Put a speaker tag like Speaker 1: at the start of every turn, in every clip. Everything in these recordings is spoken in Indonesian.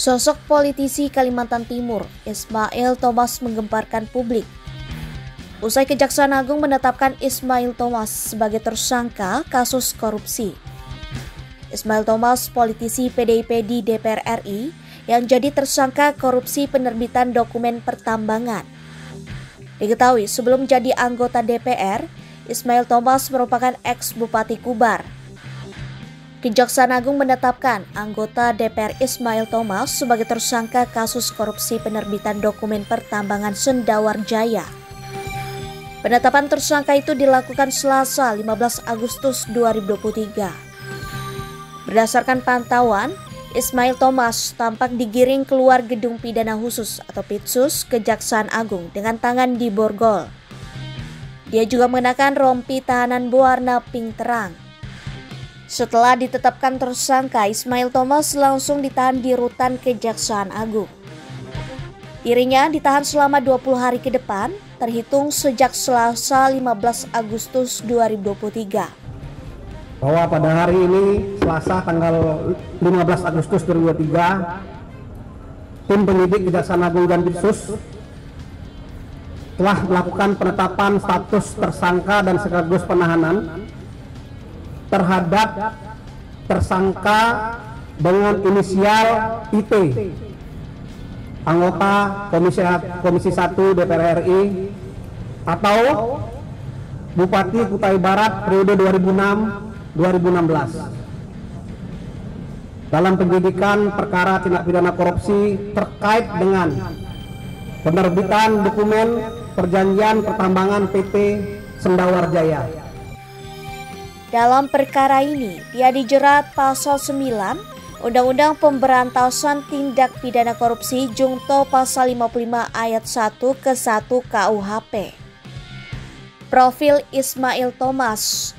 Speaker 1: Sosok politisi Kalimantan Timur, Ismail Thomas menggemparkan publik. Usai Kejaksaan Agung menetapkan Ismail Thomas sebagai tersangka kasus korupsi. Ismail Thomas, politisi PDIP di DPR RI, yang jadi tersangka korupsi penerbitan dokumen pertambangan. Diketahui sebelum jadi anggota DPR, Ismail Thomas merupakan ex-Bupati Kubar. Kejaksaan Agung menetapkan anggota DPR Ismail Thomas sebagai tersangka kasus korupsi penerbitan dokumen pertambangan Sendawar Jaya. Penetapan tersangka itu dilakukan Selasa 15 Agustus 2023. Berdasarkan pantauan, Ismail Thomas tampak digiring keluar gedung pidana khusus atau Pitsus Kejaksaan Agung dengan tangan di borgol. Dia juga mengenakan rompi tahanan berwarna pink terang. Setelah ditetapkan tersangka, Ismail Thomas langsung ditahan di rutan Kejaksaan Agung. Dirinya ditahan selama 20 hari ke depan, terhitung sejak Selasa 15 Agustus 2023.
Speaker 2: Bahwa pada hari ini, Selasa tanggal 15 Agustus 2023, tim penyidik Kejaksaan Agung dan Pitsus telah melakukan penetapan status tersangka dan sekaligus penahanan terhadap tersangka dengan inisial IT, anggota Komisi 1 DPR RI atau Bupati Kutai Barat periode 2006-2016 dalam penyidikan perkara tindak pidana korupsi terkait dengan penerbitan dokumen perjanjian pertambangan PT Sendawar Jaya.
Speaker 1: Dalam perkara ini, dia dijerat pasal 9 Undang-Undang Pemberantasan Tindak Pidana Korupsi Junto pasal 55 ayat 1 ke 1 KUHP. Profil Ismail Thomas.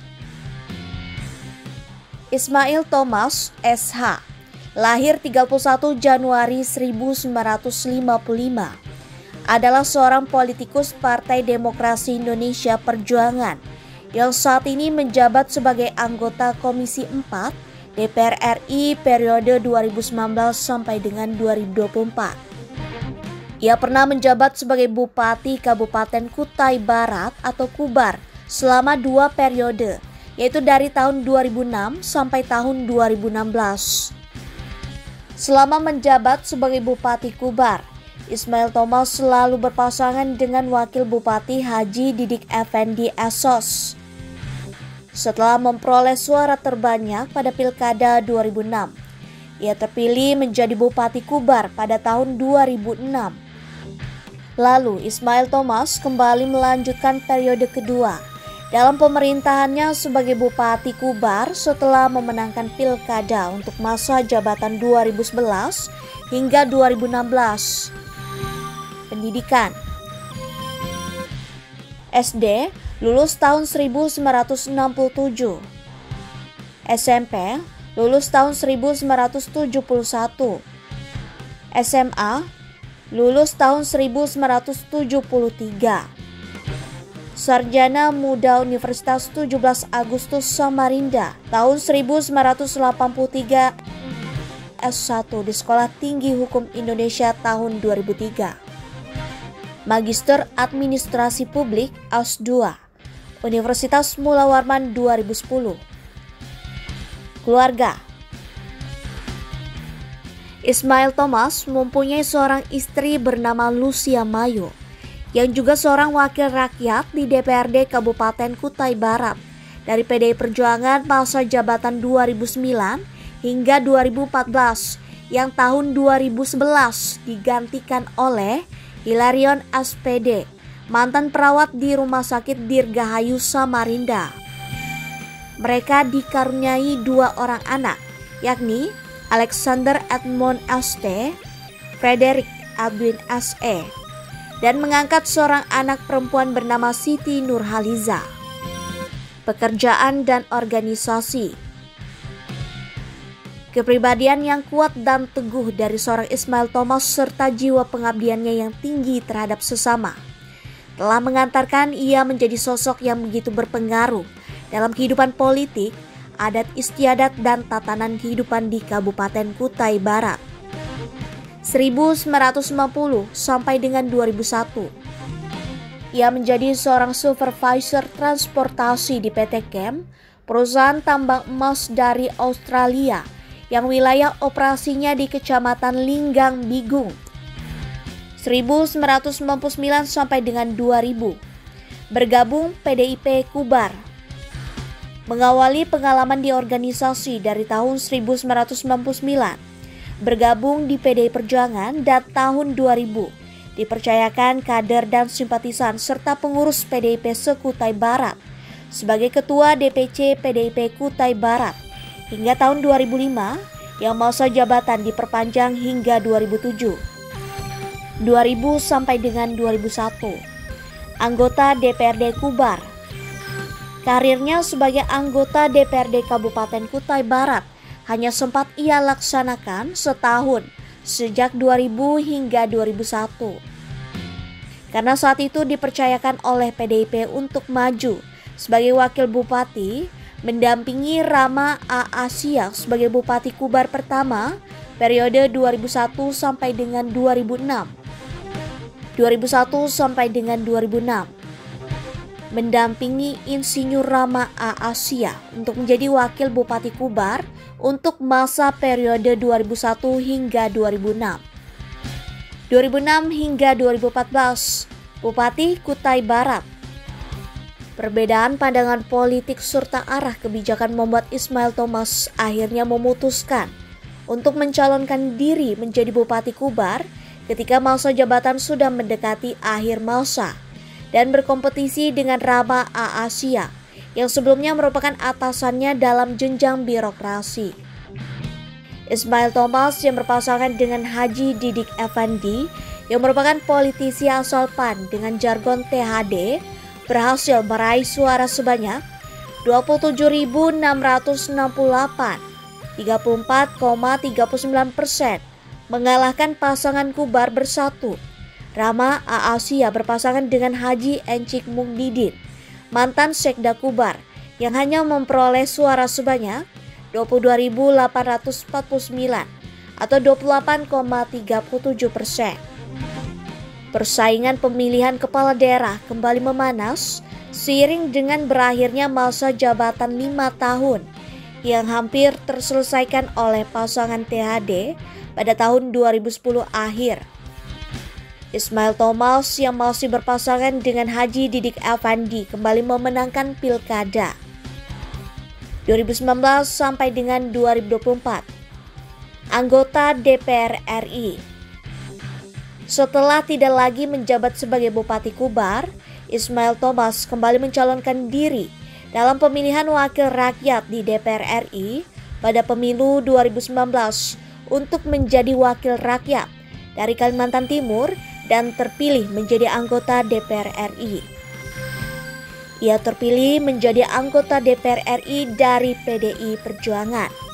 Speaker 1: Ismail Thomas, SH, lahir 31 Januari 1955, adalah seorang politikus Partai Demokrasi Indonesia Perjuangan yang saat ini menjabat sebagai anggota Komisi 4 DPR RI periode 2019 sampai dengan 2024. Ia pernah menjabat sebagai Bupati Kabupaten Kutai Barat atau Kubar selama 2 periode, yaitu dari tahun 2006 sampai tahun 2016. Selama menjabat sebagai Bupati Kubar, Ismail Thomas selalu berpasangan dengan Wakil Bupati Haji Didik Effendi Esos. Setelah memperoleh suara terbanyak pada Pilkada 2006, ia terpilih menjadi Bupati Kubar pada tahun 2006. Lalu Ismail Thomas kembali melanjutkan periode kedua dalam pemerintahannya sebagai Bupati Kubar setelah memenangkan Pilkada untuk masa jabatan 2011 hingga 2016. Pendidikan: SD lulus tahun 1967, SMP lulus tahun 1971, SMA lulus tahun 1973, Sarjana Muda Universitas 17 Agustus Samarinda tahun 1983, S1 di Sekolah Tinggi Hukum Indonesia tahun 2003, Magister Administrasi Publik S2 Universitas Mula Warman 2010. Keluarga: Ismail Thomas mempunyai seorang istri bernama Lucia Mayo, yang juga seorang wakil rakyat di DPRD Kabupaten Kutai Barat dari PDI Perjuangan masa jabatan 2009 hingga 2014, yang tahun 2011 digantikan oleh Hilarion SPD, mantan perawat di Rumah Sakit Dirgahayu Samarinda. Mereka dikaruniai 2 orang anak, yakni Alexander Edmond ST, Frederick Edwin SE, dan mengangkat seorang anak perempuan bernama Siti Nurhaliza. Pekerjaan dan organisasi: kepribadian yang kuat dan teguh dari seorang Ismail Thomas serta jiwa pengabdiannya yang tinggi terhadap sesama telah mengantarkan ia menjadi sosok yang begitu berpengaruh dalam kehidupan politik, adat istiadat, dan tatanan kehidupan di Kabupaten Kutai Barat. 1950 sampai dengan 2001. Ia menjadi seorang supervisor transportasi di PT Chem, perusahaan tambang emas dari Australia yang wilayah operasinya di Kecamatan Linggang, Bigung. 1999 sampai dengan 2000. Bergabung PDIP Kubar. Mengawali pengalaman di organisasi dari tahun 1999. Bergabung di PDI Perjuangan dan tahun 2000. Dipercayakan kader dan simpatisan serta pengurus PDIP se-Kutai Barat sebagai Ketua DPC PDIP Kutai Barat hingga tahun 2005 yang masa jabatan diperpanjang hingga 2007. 2000 sampai dengan 2001. Anggota DPRD Kubar. Karirnya sebagai anggota DPRD Kabupaten Kutai Barat hanya sempat ia laksanakan setahun sejak 2000 hingga 2001. Karena saat itu dipercayakan oleh PDIP untuk maju sebagai wakil bupati, mendampingi Rama A. Asia sebagai Bupati Kubar pertama periode 2001 sampai dengan 2006. 2001 sampai dengan 2006. Mendampingi Insinyur Rama A. Asia untuk menjadi wakil Bupati Kubar untuk masa periode 2001 hingga 2006. 2006 hingga 2014, Bupati Kutai Barat. Perbedaan pandangan politik serta arah kebijakan membuat Ismail Thomas akhirnya memutuskan untuk mencalonkan diri menjadi Bupati Kubar ketika masa jabatan sudah mendekati akhir masa dan berkompetisi dengan Rama A. Asia yang sebelumnya merupakan atasannya dalam jenjang birokrasi. Ismail Thomas yang berpasangan dengan Haji Didik Effendi yang merupakan politisi asal PAN dengan jargon THD berhasil meraih suara sebanyak 27.668, 34,39%, mengalahkan pasangan Kubar Bersatu. Rama A. Asia berpasangan dengan Haji Encik Mukdidin, mantan Sekda Kubar, yang hanya memperoleh suara sebanyak 22.849 atau 28,37%. Persaingan pemilihan kepala daerah kembali memanas seiring dengan berakhirnya masa jabatan 5 tahun yang hampir terselesaikan oleh pasangan THD pada tahun 2010 akhir. Ismail Thomas yang masih berpasangan dengan Haji Didik Effendi kembali memenangkan Pilkada 2019 sampai dengan 2024. Anggota DPR RI. Setelah tidak lagi menjabat sebagai Bupati Kubar, Ismail Thomas kembali mencalonkan diri dalam pemilihan wakil rakyat di DPR RI pada pemilu 2019 untuk menjadi wakil rakyat dari Kalimantan Timur dan terpilih menjadi anggota DPR RI. Ia terpilih menjadi anggota DPR RI dari PDI Perjuangan.